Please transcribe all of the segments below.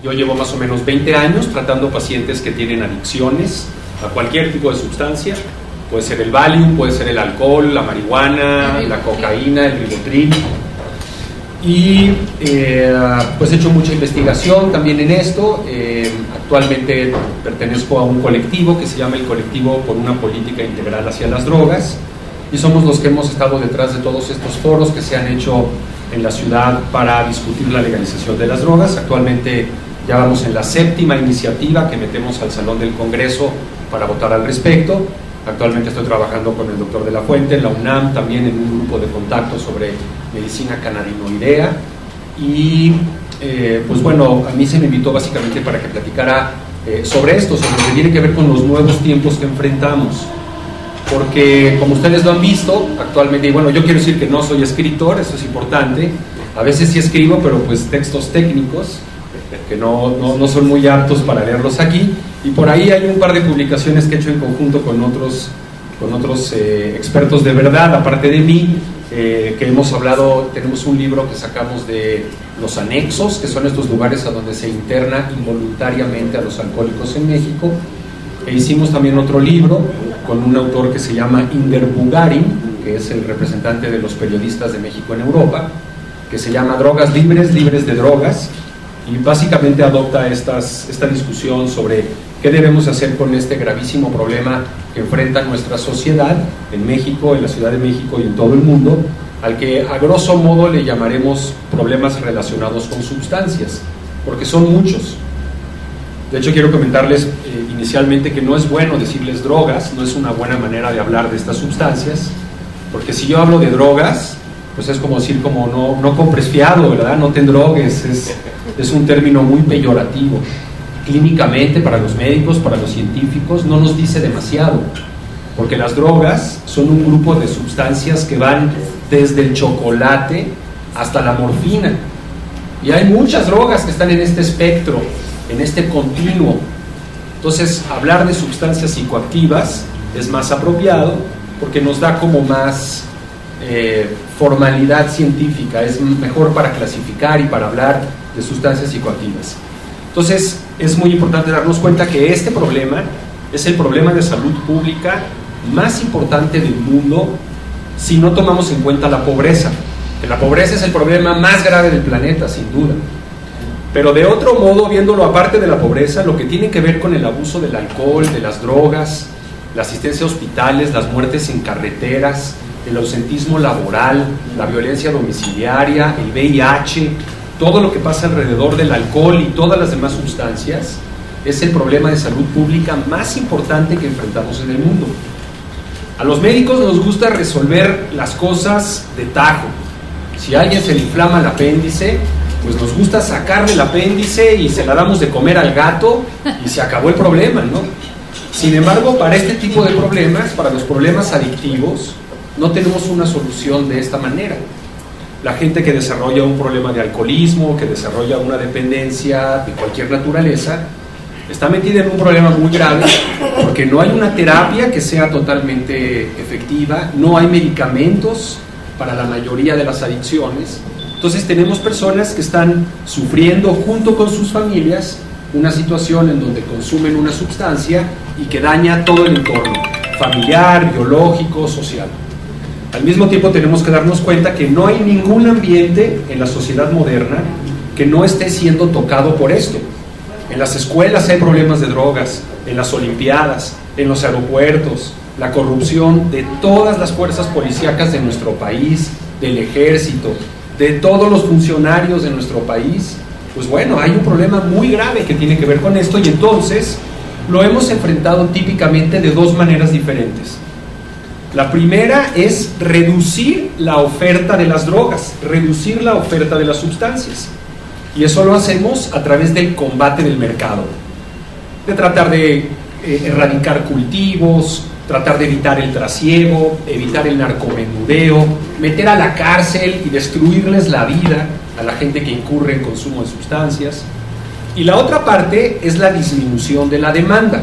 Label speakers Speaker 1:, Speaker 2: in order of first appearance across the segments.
Speaker 1: Yo llevo más o menos 20 años tratando pacientes que tienen adicciones a cualquier tipo de sustancia. Puede ser el Valium, puede ser el alcohol, la marihuana, la cocaína, el Rivotril. Y pues he hecho mucha investigación también en esto. Actualmente pertenezco a un colectivo que se llama el Colectivo por una Política Integral hacia las Drogas, y somos los que hemos estado detrás de todos estos foros que se han hecho en la ciudad para discutir la legalización de las drogas. Actualmente ya vamos en la 7ª iniciativa que metemos al Salón del Congreso para votar al respecto. Actualmente estoy trabajando con el doctor de la Fuente en la UNAM, también en un grupo de contacto sobre medicina cannabinoidea. Y pues bueno, a mí se me invitó básicamente para que platicara sobre esto, sobre lo que tiene que ver con los nuevos tiempos que enfrentamos. Porque como ustedes lo han visto actualmente, y bueno, yo quiero decir que no soy escritor, eso es importante. A veces sí escribo, pero pues textos técnicos que no son muy aptos para leerlos aquí, y por ahí hay un par de publicaciones que he hecho en conjunto con otros expertos de verdad, aparte de mí, que hemos hablado. Tenemos un libro que sacamos de los anexos, que son estos lugares a donde se interna involuntariamente a los alcohólicos en México, e hicimos también otro libro con un autor que se llama Inder Bugarin, que es el representante de los periodistas de México en Europa, que se llama Drogas Libres, Libres de Drogas, y básicamente adopta esta discusión sobre qué debemos hacer con este gravísimo problema que enfrenta nuestra sociedad en México, en la Ciudad de México y en todo el mundo, al que a grosso modo le llamaremos problemas relacionados con sustancias, porque son muchos. De hecho, quiero comentarles inicialmente que no es bueno decirles drogas, no es una buena manera de hablar de estas sustancias, porque si yo hablo de drogas, pues es como decir, como no compres fiado, ¿verdad? No te drogues, es un término muy peyorativo. Clínicamente, para los médicos, para los científicos, no nos dice demasiado, porque las drogas son un grupo de sustancias que van desde el chocolate hasta la morfina, y hay muchas drogas que están en este espectro, en este continuo. Entonces, hablar de sustancias psicoactivas es más apropiado porque nos da como más formalidad científica, es mejor para clasificar y para hablar de sustancias psicoactivas. Entonces, es muy importante darnos cuenta que este problema es el problema de salud pública más importante del mundo si no tomamos en cuenta la pobreza, que la pobreza es el problema más grave del planeta, sin duda. Pero de otro modo, viéndolo aparte de la pobreza, lo que tiene que ver con el abuso del alcohol, de las drogas, la asistencia a hospitales, las muertes en carreteras, el ausentismo laboral, la violencia domiciliaria, el VIH, todo lo que pasa alrededor del alcohol y todas las demás sustancias, es el problema de salud pública más importante que enfrentamos en el mundo. A los médicos nos gusta resolver las cosas de tajo. Si a alguien se le inflama el apéndice, pues nos gusta sacarle el apéndice y se la damos de comer al gato y se acabó el problema, ¿no? Sin embargo, para este tipo de problemas, para los problemas adictivos, no tenemos una solución de esta manera. La gente que desarrolla un problema de alcoholismo, que desarrolla una dependencia de cualquier naturaleza, está metida en un problema muy grave porque no hay una terapia que sea totalmente efectiva, no hay medicamentos para la mayoría de las adicciones. Entonces tenemos personas que están sufriendo junto con sus familias una situación en donde consumen una sustancia y que daña todo el entorno familiar, biológico, social. Al mismo tiempo tenemos que darnos cuenta que no hay ningún ambiente en la sociedad moderna que no esté siendo tocado por esto. En las escuelas hay problemas de drogas, en las olimpiadas, en los aeropuertos, la corrupción de todas las fuerzas policíacas de nuestro país, del ejército, de todos los funcionarios de nuestro país. Pues bueno, hay un problema muy grave que tiene que ver con esto, y entonces lo hemos enfrentado típicamente de dos maneras diferentes. La primera es reducir la oferta de las drogas, reducir la oferta de las sustancias. Y eso lo hacemos a través del combate del mercado, de tratar de erradicar cultivos, tratar de evitar el trasiego, evitar el narcomenudeo, meter a la cárcel y destruirles la vida a la gente que incurre en consumo de sustancias. Y la otra parte es la disminución de la demanda.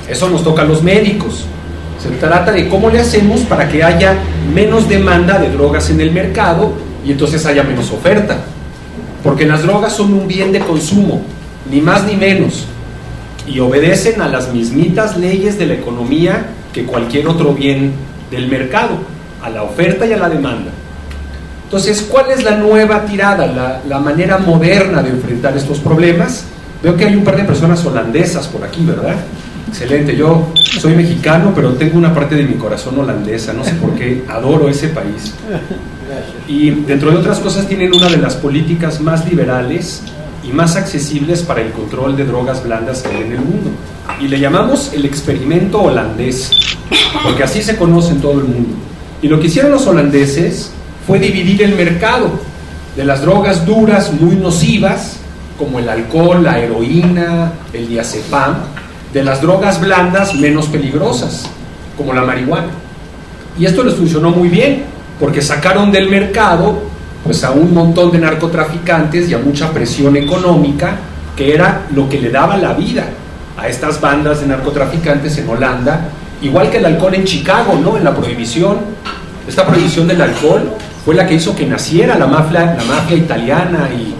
Speaker 1: Eso nos toca a los médicos. Se trata de cómo le hacemos para que haya menos demanda de drogas en el mercado y entonces haya menos oferta. Porque las drogas son un bien de consumo, ni más ni menos, y obedecen a las mismitas leyes de la economía que cualquier otro bien del mercado, a la oferta y a la demanda. Entonces, ¿cuál es la nueva tirada, la manera moderna de enfrentar estos problemas? Veo que hay un par de personas holandesas por aquí, ¿verdad? Excelente, yo soy mexicano, pero tengo una parte de mi corazón holandesa, no sé por qué, adoro ese país. Y dentro de otras cosas tienen una de las políticas más liberales y más accesibles para el control de drogas blandas que hay en el mundo. Y le llamamos el experimento holandés, porque así se conoce en todo el mundo. Y lo que hicieron los holandeses fue dividir el mercado de las drogas duras muy nocivas, como el alcohol, la heroína, el diazepam, de las drogas blandas menos peligrosas, como la marihuana. Y esto les funcionó muy bien, porque sacaron del mercado pues a un montón de narcotraficantes y a mucha presión económica, que era lo que le daba la vida a estas bandas de narcotraficantes en Holanda, igual que el alcohol en Chicago, ¿no? En la prohibición, esta prohibición del alcohol fue la que hizo que naciera la mafia italiana, y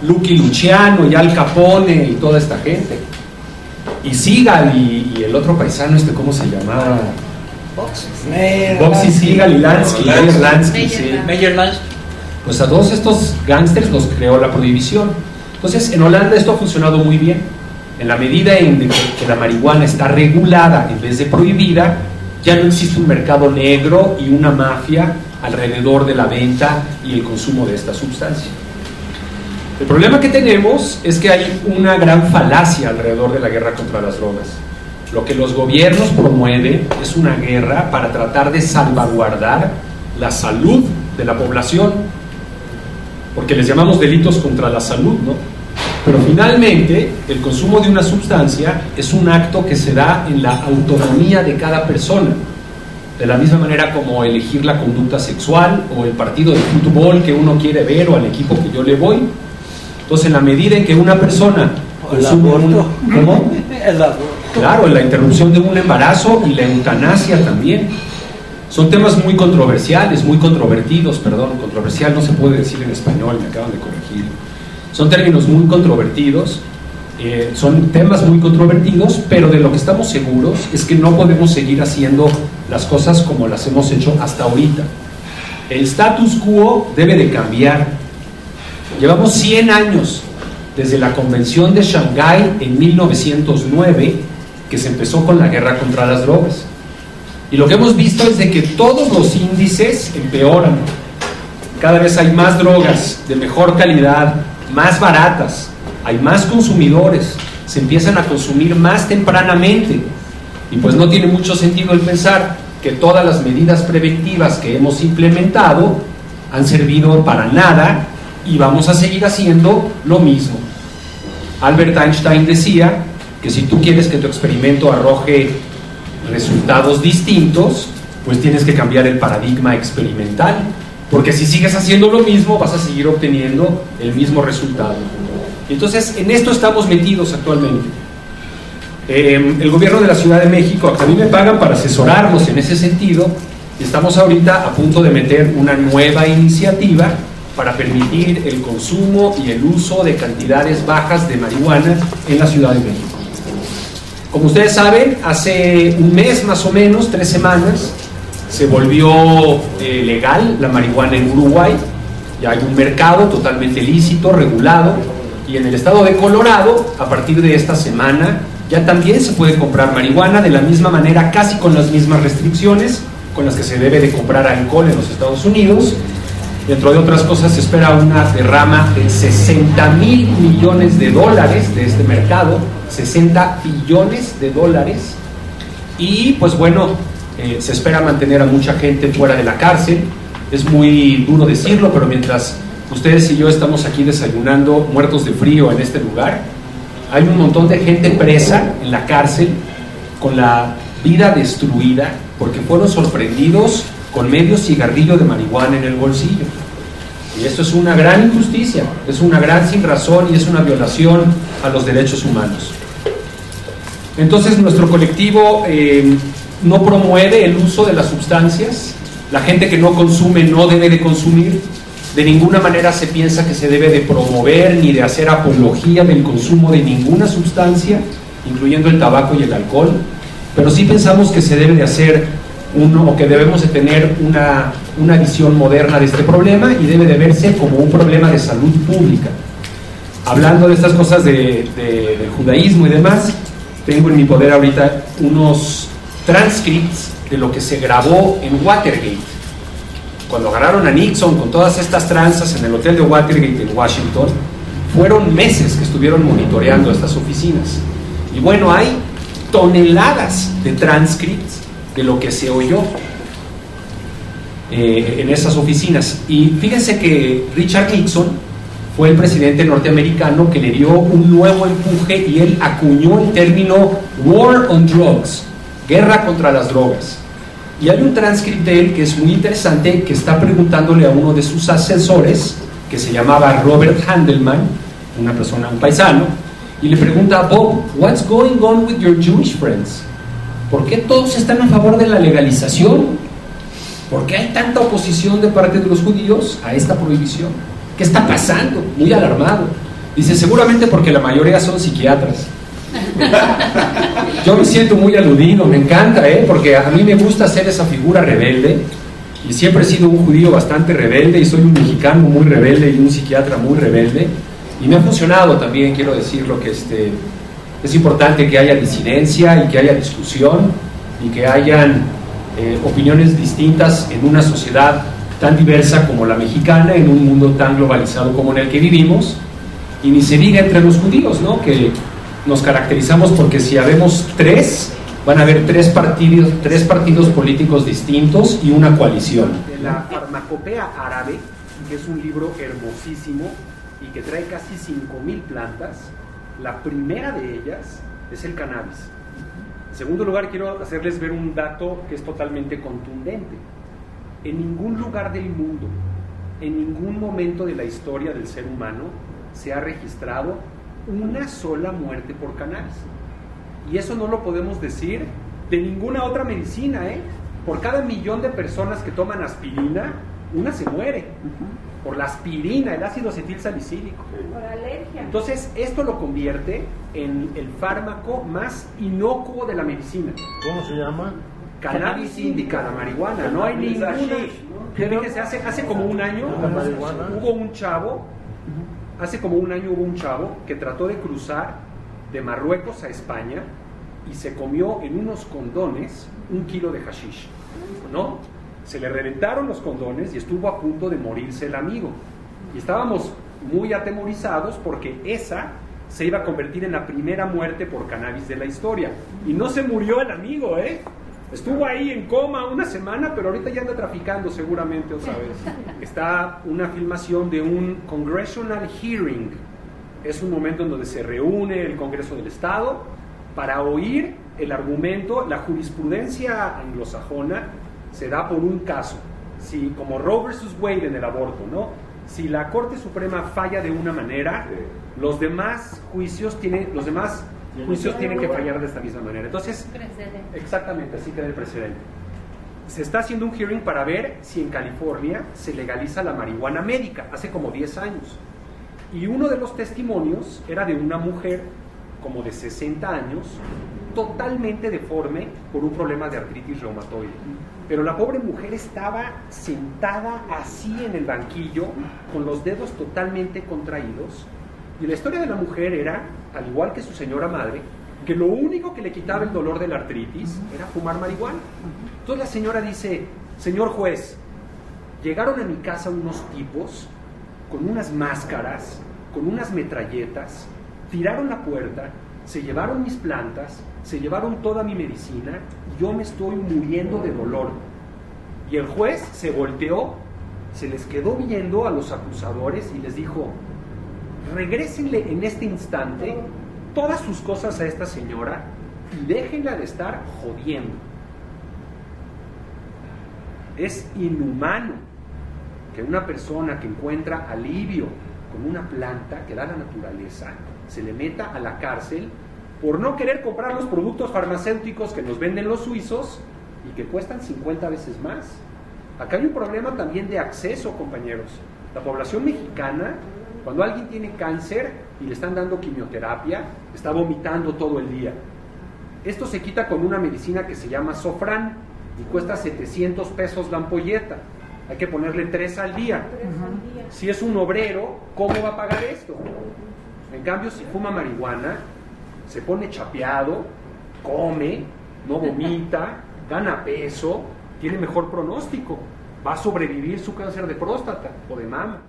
Speaker 1: Lucky Luciano y Al Capone y toda esta gente. Y Seagal y el otro paisano, ¿cómo se llamaba? Boxy Seagal y Lansky,
Speaker 2: Meyer Lansky.
Speaker 1: Pues a todos estos gángsters los creó la prohibición. Entonces, en Holanda esto ha funcionado muy bien. En la medida en que la marihuana está regulada en vez de prohibida, ya no existe un mercado negro y una mafia alrededor de la venta y el consumo de esta sustancia. El problema que tenemos es que hay una gran falacia alrededor de la guerra contra las drogas. Lo que los gobiernos promueven es una guerra para tratar de salvaguardar la salud de la población, porque les llamamos delitos contra la salud, ¿no? Pero finalmente el consumo de una sustancia es un acto que se da en la autonomía de cada persona, de la misma manera como elegir la conducta sexual o el partido de fútbol que uno quiere ver o al equipo que yo le voy. Entonces, en la medida en que una persona consume ¿cómo? Claro, la interrupción de un embarazo y la eutanasia también. Son temas muy controversiales, muy controvertidos, controversial no se puede decir en español, me acaban de corregir. Son términos muy controvertidos, son temas muy controvertidos, pero de lo que estamos seguros es que no podemos seguir haciendo las cosas como las hemos hecho hasta ahorita. El status quo debe de cambiar. Llevamos 100 años desde la Convención de Shanghái en 1909, que se empezó con la guerra contra las drogas. Y lo que hemos visto es de que todos los índices empeoran. Cada vez hay más drogas de mejor calidad, más baratas, hay más consumidores, se empiezan a consumir más tempranamente. Y pues no tiene mucho sentido el pensar que todas las medidas preventivas que hemos implementado han servido para nada y vamos a seguir haciendo lo mismo. Albert Einstein decía que si tú quieres que tu experimento arroje resultados distintos, pues tienes que cambiar el paradigma experimental, porque si sigues haciendo lo mismo vas a seguir obteniendo el mismo resultado. Entonces, en esto estamos metidos actualmente. El gobierno de la Ciudad de México, a mí me pagan para asesorarlos en ese sentido, y estamos ahorita a punto de meter una nueva iniciativa para permitir el consumo y el uso de cantidades bajas de marihuana en la Ciudad de México. Como ustedes saben, hace un mes más o menos, 3 semanas, se volvió legal la marihuana en Uruguay. Ya hay un mercado totalmente lícito, regulado, y en el estado de Colorado, a partir de esta semana, ya también se puede comprar marihuana de la misma manera, casi con las mismas restricciones con las que se debe de comprar alcohol en los Estados Unidos. Dentro de otras cosas, se espera una derrama de $60,000 millones de este mercado, 60 billones de dólares, y pues bueno, se espera mantener a mucha gente fuera de la cárcel. Es muy duro decirlo, pero mientras ustedes y yo estamos aquí desayunando muertos de frío en este lugar, hay un montón de gente presa en la cárcel con la vida destruida porque fueron sorprendidos con medio cigarrillo de marihuana en el bolsillo. Y esto es una gran injusticia, es una gran sinrazón y es una violación a los derechos humanos. Entonces, nuestro colectivo no promueve el uso de las sustancias. La gente que no consume no debe de consumir. De ninguna manera se piensa que se debe de promover ni de hacer apología del consumo de ninguna sustancia, incluyendo el tabaco y el alcohol, pero sí pensamos que se debe de hacer o que debemos de tener una visión moderna de este problema y debe de verse como un problema de salud pública. Hablando de estas cosas del judaísmo y demás, tengo en mi poder ahorita unos transcripts de lo que se grabó en Watergate. Cuando agarraron a Nixon con todas estas tranzas en el hotel de Watergate en Washington, fueron meses que estuvieron monitoreando estas oficinas. Y bueno, hay toneladas de transcripts de lo que se oyó en esas oficinas. Y fíjense que Richard Nixon fue el presidente norteamericano que le dio un nuevo empuje y él acuñó el término War on Drugs, guerra contra las drogas. Y hay un transcript de él que es muy interesante, que está preguntándole a uno de sus asesores, que se llamaba Robert Handelman, un paisano, y le pregunta: Bob, what's going on with your Jewish friends? ¿Por qué todos están a favor de la legalización? ¿Por qué hay tanta oposición de parte de los judíos a esta prohibición? ¿Qué está pasando? Muy alarmado. Dice: seguramente porque la mayoría son psiquiatras. Yo me siento muy aludido, me encanta, porque a mí me gusta ser esa figura rebelde, y siempre he sido un judío bastante rebelde, y soy un mexicano muy rebelde y un psiquiatra muy rebelde, y me ha funcionado también. Quiero decirlo, que es importante que haya disidencia y que haya discusión y que hayan opiniones distintas en una sociedad tan diversa como la mexicana, en un mundo tan globalizado como en el que vivimos, y ni se diga entre los judíos, ¿no? Que nos caracterizamos porque si habemos tres, van a haber tres partidos políticos distintos y una coalición. De la Farmacopea Árabe, que es un libro hermosísimo y que trae casi 5,000 plantas, la primera de ellas es el cannabis. En segundo lugar, quiero hacerles ver un dato que es totalmente contundente. En ningún lugar del mundo, en ningún momento de la historia del ser humano, se ha registrado una sola muerte por cannabis. Y eso no lo podemos decir de ninguna otra medicina, Por cada 1,000,000 de personas que toman aspirina, una se muere. Por la aspirina, el ácido acetilsalicílico.
Speaker 3: Por alergia.
Speaker 1: Entonces, esto lo convierte en el fármaco más inocuo de la medicina.
Speaker 4: ¿Cómo se llama?
Speaker 1: Cannabis indica, la marihuana. No hay ninguna. Fíjense, hace como un año hubo un chavo. Hace como un año hubo un chavo que trató de cruzar de Marruecos a España y se comió en unos condones 1 kilo de hashish, ¿no? Se le reventaron los condones y estuvo a punto de morirse el amigo. Y estábamos muy atemorizados porque esa se iba a convertir en la primera muerte por cannabis de la historia. Y no se murió el amigo, Estuvo ahí en coma una semana, pero ahorita ya anda traficando seguramente otra vez. Está una filmación de un Congressional Hearing. Es un momento en donde se reúne el Congreso del Estado para oír el argumento. La jurisprudencia anglosajona se da por un caso. Si, como Roe versus Wade en el aborto, ¿no? Si la Corte Suprema falla de una manera, los demás juicios tienen que fallar de esta misma manera. Entonces, exactamente, así queda el precedente. Se está haciendo un hearing para ver si en California se legaliza la marihuana médica, hace como 10 años. Y uno de los testimonios era de una mujer como de 60 años, totalmente deforme por un problema de artritis reumatoide. Pero la pobre mujer estaba sentada así en el banquillo, con los dedos totalmente contraídos. Y la historia de la mujer era, al igual que su señora madre, que lo único que le quitaba el dolor de la artritis era fumar marihuana. Entonces la señora dice: señor juez, llegaron a mi casa unos tipos con unas máscaras, con unas metralletas, tiraron la puerta, se llevaron mis plantas, se llevaron toda mi medicina y yo me estoy muriendo de dolor. Y el juez se volteó, se les quedó viendo a los acusadores y les dijo: regrésenle en este instante todas sus cosas a esta señora y déjenla de estar jodiendo. Es inhumano que una persona que encuentra alivio con una planta que da la naturaleza se le meta a la cárcel por no querer comprar los productos farmacéuticos que nos venden los suizos y que cuestan 50 veces más. Acá hay un problema también de acceso, compañeros. La población mexicana, cuando alguien tiene cáncer y le están dando quimioterapia, está vomitando todo el día. Esto se quita con una medicina que se llama Sofran y cuesta 700 pesos la ampolleta. Hay que ponerle 3 al día. Si es un obrero, ¿cómo va a pagar esto? En cambio, si fuma marihuana, se pone chapeado, come, no vomita, gana peso, tiene mejor pronóstico, va a sobrevivir su cáncer de próstata o de mama.